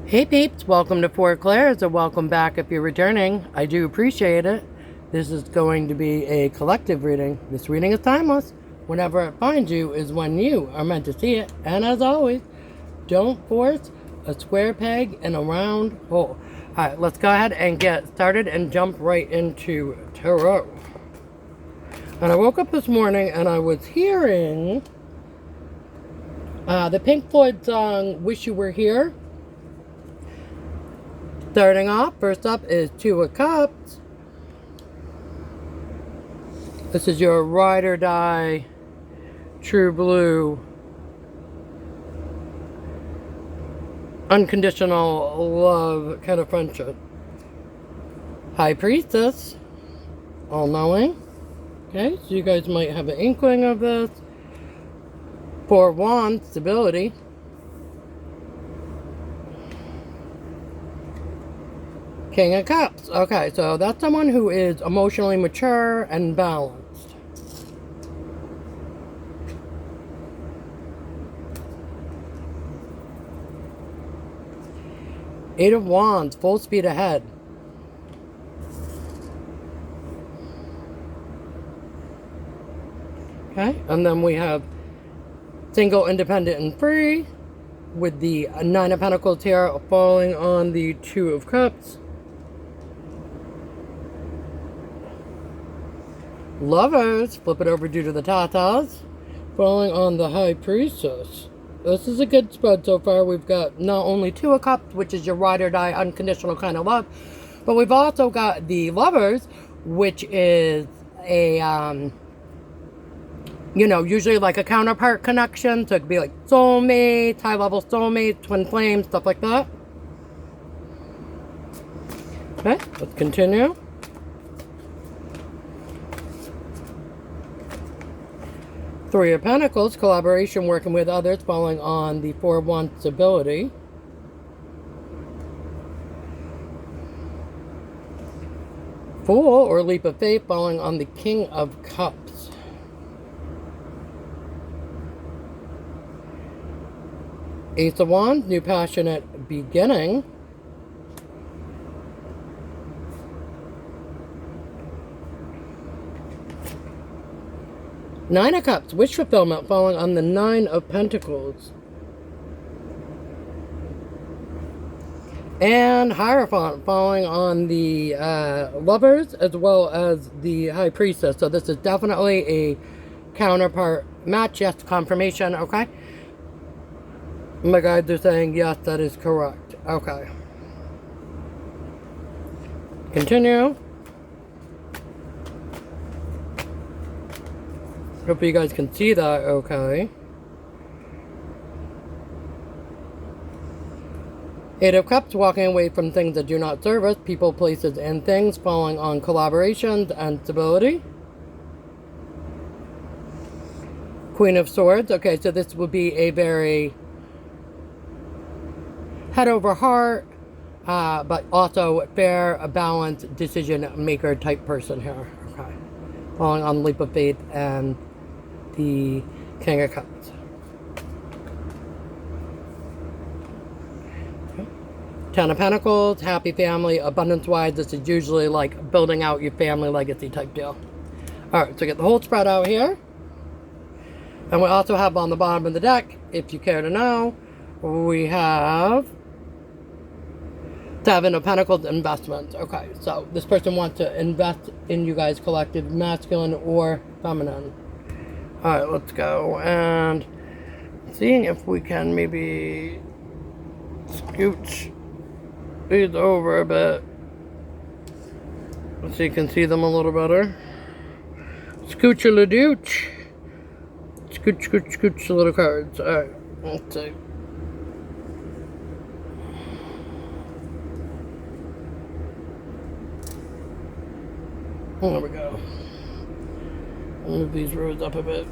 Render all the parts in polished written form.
Hey peeps, welcome to Four Clairs, or welcome back if you're returning. I do appreciate it. This is going to be a collective reading. This reading is timeless. Whenever it finds you is when you are meant to see it. And as always, don't force a square peg in a round hole. Alright, let's go ahead and get started and jump right into tarot. And I woke up this morning and I was hearing the Pink Floyd song, Wish You Were Here. Starting off, first up is Two of Cups. This is your ride or die, true blue, unconditional love kind of friendship. High Priestess, all-knowing. Okay, so you guys might have an inkling of this. Four of Wands, stability. King of Cups. Okay, so that's someone who is emotionally mature and balanced. Eight of Wands, full speed ahead. Okay, and then we have single, independent, and free, with the Nine of Pentacles here falling on the Two of Cups. Lovers, flip it over due to the tatas, falling on the High Priestess. This is a good spread so far. We've got not only Two of Cups, which is your ride or die, unconditional kind of love, but we've also got the Lovers, which is a, usually like a counterpart connection. So it could be like soulmates, high-level soulmates, twin flames, stuff like that. Okay, let's continue. Three of Pentacles, collaboration, working with others, falling on the Four of Wands, stability. Fool, or leap of faith, falling on the King of Cups. Ace of Wands, new passionate beginning. Nine of Cups, wish fulfillment, falling on the Nine of Pentacles. And Hierophant, falling on the Lovers as well as the High Priestess. So this is definitely a counterpart match. Yes, confirmation. Okay. My guides are saying yes, that is correct. Okay. Continue. Hopefully you guys can see that okay. Eight of Cups, walking away from things that do not serve us, people, places, and things, falling on collaborations and stability. Queen of Swords. Okay, so this would be a very head over heart, but also fair, balanced, decision maker type person here. Okay. Falling on leap of faith and the King of Cups. Okay. Ten of Pentacles, happy family, abundance-wise. This is usually like building out your family legacy type deal. Alright, so get the whole spread out here. And we also have on the bottom of the deck, if you care to know, we have Seven of Pentacles, investments. Okay, so this person wants to invest in you guys collective, masculine or feminine. Alright, let's go. And seeing if we can maybe scooch these over a bit so you can see them a little better. Scooch-a-la-dooch. Scooch, scooch, scooch the little cards. Alright, let's see. There we go. Move these rows up a bit.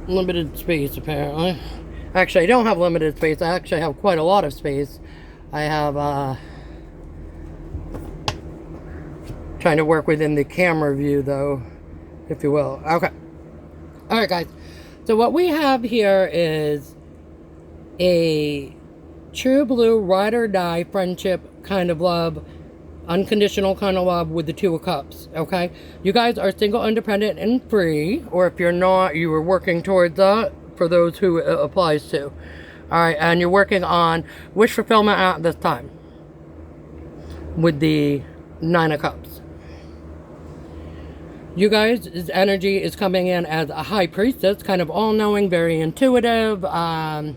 Limited space, apparently. Actually, I don't have limited space. I actually have quite a lot of space. I have, trying to work within the camera view, though, if you will. Okay. Alright, guys. So what we have here is a true blue ride or die friendship kind of love, unconditional kind of love with the Two of Cups, okay? You guys are single, independent, and free, or if you're not, you are working towards that for those who it applies to. All right, and you're working on wish fulfillment at this time with the Nine of Cups. You guys' energy is coming in as a high priestess, kind of all-knowing, very intuitive, and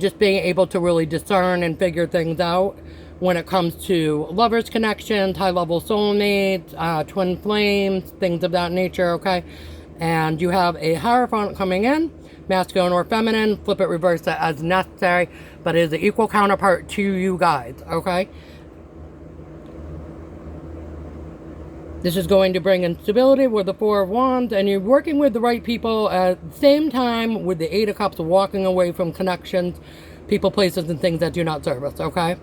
just being able to really discern and figure things out when it comes to lovers connections, high-level soulmates, twin flames, things of that nature, okay? And you have a Hierophant coming in, masculine or feminine, flip it, reverse it as necessary, but it is an equal counterpart to you guys, okay? This is going to bring in stability with the Four of Wands, and you're working with the right people at the same time with the Eight of Cups, walking away from connections, people, places, and things that do not serve us, okay?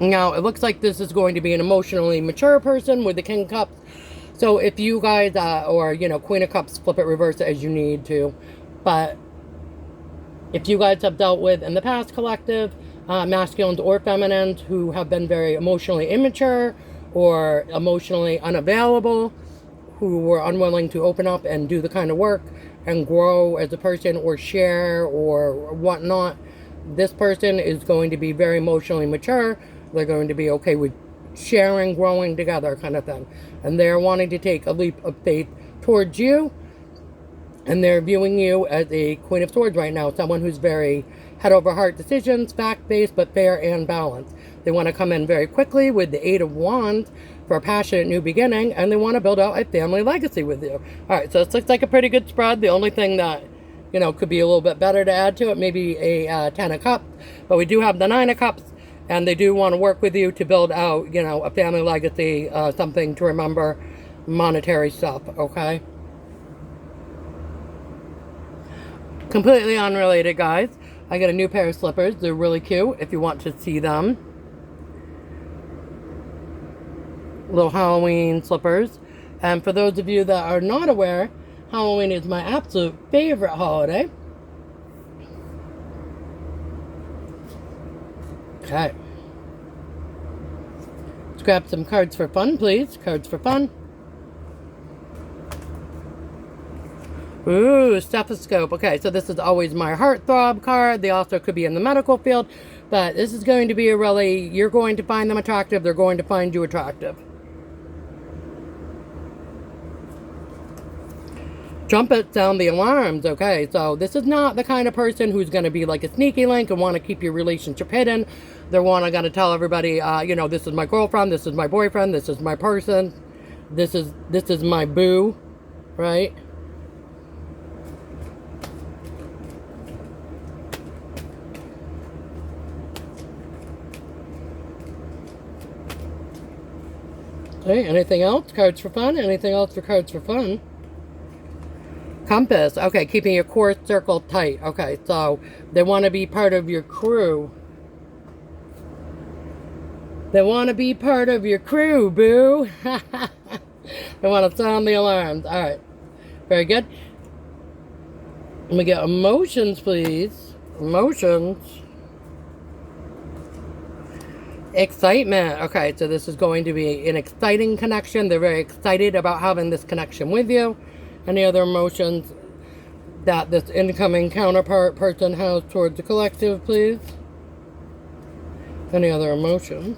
Now, it looks like this is going to be an emotionally mature person with the King of Cups. So if you guys, or, you know, Queen of Cups, flip it, reverse it as you need to. But if you guys have dealt with, in the past, collective, masculines or feminines who have been very emotionally immature or emotionally unavailable, who were unwilling to open up and do the kind of work and grow as a person or share or whatnot, this person is going to be very emotionally mature. They're going to be okay with sharing, growing together kind of thing. And they're wanting to take a leap of faith towards you. And they're viewing you as a Queen of Swords right now. Someone who's very head over heart decisions, fact-based, but fair and balanced. They want to come in very quickly with the Eight of Wands for a passionate new beginning. And they want to build out a family legacy with you. All right, so this looks like a pretty good spread. The only thing that, you know, could be a little bit better to add to it, maybe a 10 of Cups. But we do have the 9 of Cups. And they do want to work with you to build out, you know, a family legacy, something to remember, monetary stuff, okay? Completely unrelated, guys. I got a new pair of slippers. They're really cute if you want to see them. Little Halloween slippers. And for those of you that are not aware, Halloween is my absolute favorite holiday. Okay. Let's grab some cards for fun, please. Cards for fun. Ooh, stethoscope. Okay, so this is always my heartthrob card. They also could be in the medical field. But this is going to be a really, you're going to find them attractive. They're going to find you attractive. Trumpets sound the alarms. Okay, so this is not the kind of person who's going to be like a sneaky link and want to keep your relationship hidden. They're going to tell everybody, you know, this is my girlfriend, this is my boyfriend, this is my person, this is my boo, right? Okay, anything else? Cards for fun? Anything else for cards for fun? Compass. Okay, keeping your core circle tight. Okay, so they want to be part of your crew. They want to be part of your crew, boo. They want to sound the alarms. All right, very good. Let me get emotions, please. Emotions. Excitement. Okay, so this is going to be an exciting connection. They're very excited about having this connection with you. Any other emotions that this incoming counterpart person has towards the collective, please? Any other emotions?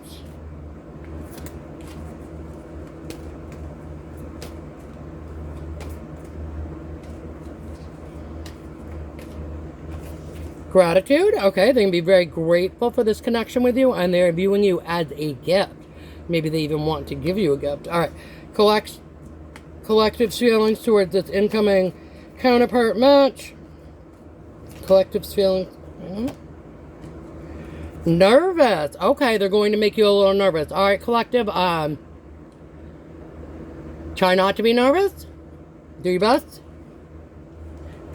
Gratitude. Okay, they can be very grateful for this connection with you, and they're viewing you as a gift. Maybe they even want to give you a gift. All right, collective feelings towards this incoming counterpart match. Collective feelings. Nervous. Okay, they're going to make you a little nervous. All right, collective. Try not to be nervous. Do your best.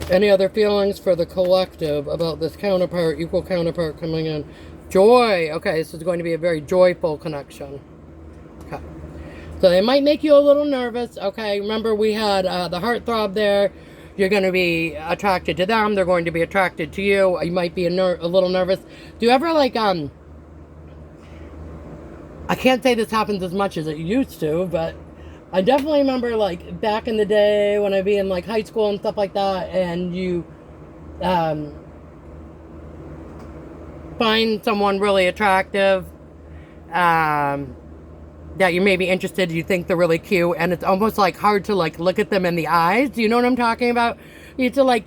Any other feelings for the collective about this counterpart, equal counterpart coming in? Joy. Okay, this is going to be a very joyful connection. Okay. So they might make you a little nervous. Okay, remember we had the heartthrob there. You're going to be attracted to them. They're going to be attracted to you. You might be a little nervous. Do you ever like, I can't say this happens as much as it used to, but I definitely remember like back in the day when I'd be in like high school and stuff like that, and you find someone really attractive, that you may be interested, you think they're really cute, and it's almost like hard to like look at them in the eyes. Do you know what I'm talking about? You have to like,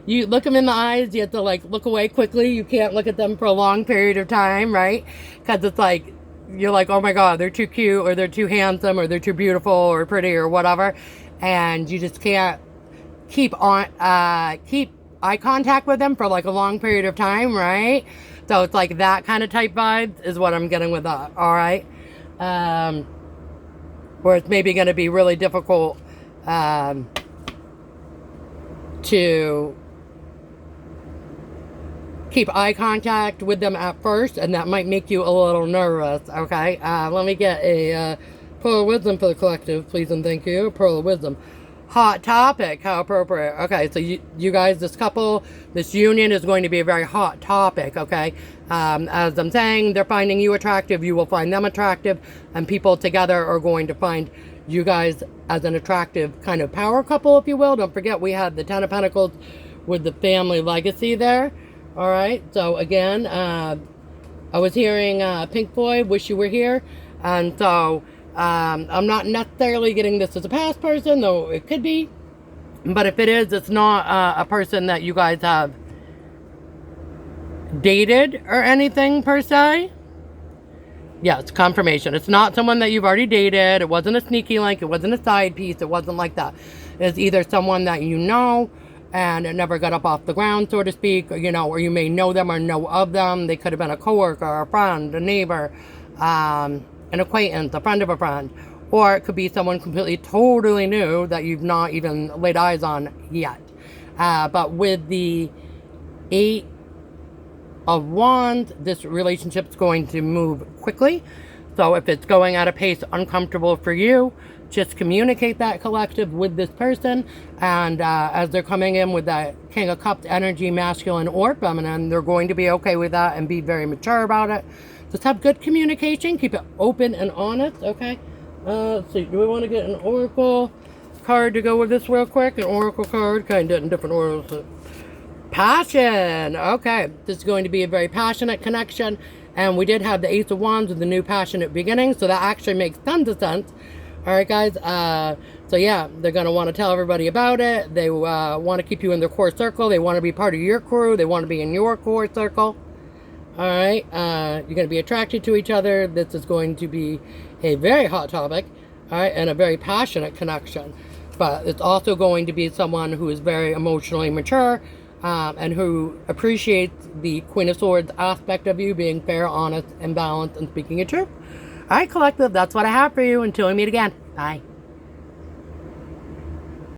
you look them in the eyes, you have to like look away quickly. You can't look at them for a long period of time, right? Because it's like, you're like, oh my God, they're too cute, or they're too handsome, or they're too beautiful, or pretty, or whatever. And you just can't keep eye contact with them for like a long period of time, right? So it's like that kind of type vibes is what I'm getting with that, all right? Where it's maybe going to be really difficult to keep eye contact with them at first, and that might make you a little nervous, okay? Let me get a pearl of wisdom for the collective, please and thank you. Pearl of wisdom. Hot topic, how appropriate. Okay, so you guys, this couple, this union is going to be a very hot topic, okay? As I'm saying, they're finding you attractive, you will find them attractive, and people together are going to find you guys as an attractive kind of power couple, if you will. Don't forget, we had the Ten of Pentacles with the family legacy there, all right? So again, I was hearing Pink Floyd, Wish You Were Here, and so I'm not necessarily getting this as a past person, though it could be. But if it is, it's not a person that you guys have dated or anything per se. Yeah, it's confirmation. It's not someone that you've already dated. It wasn't a sneaky link. It wasn't a side piece. It wasn't like that. It's either someone that you know and it never got up off the ground, so to speak, or, you know, or you may know them or know of them. They could have been a coworker, a friend, a neighbor, an acquaintance, a friend of a friend, or it could be someone completely totally new that you've not even laid eyes on yet. But with the 8 of Wands, this relationship's going to move quickly. So if it's going at a pace uncomfortable for you, just communicate that, collective, with this person. And as they're coming in with that King of Cups energy, masculine or feminine, they're going to be okay with that and be very mature about it. Just have good communication. Keep it open and honest, okay? Let's see. Do we want to get an oracle card to go with this real quick? An oracle card, kind of in different oracles. Passion. Okay. This is going to be a very passionate connection. And we did have the Ace of Wands with the new passionate beginning. So that actually makes tons of sense. All right, guys. So yeah, they're going to want to tell everybody about it. They want to keep you in their core circle. They want to be part of your crew. They want to be in your core circle. All right, you're going to be attracted to each other. This is going to be a very hot topic, all right, and a very passionate connection. But it's also going to be someone who is very emotionally mature and who appreciates the Queen of Swords aspect of you, being fair, honest, and balanced, and speaking your truth. All right, collective, that's what I have for you. Until we meet again. Bye.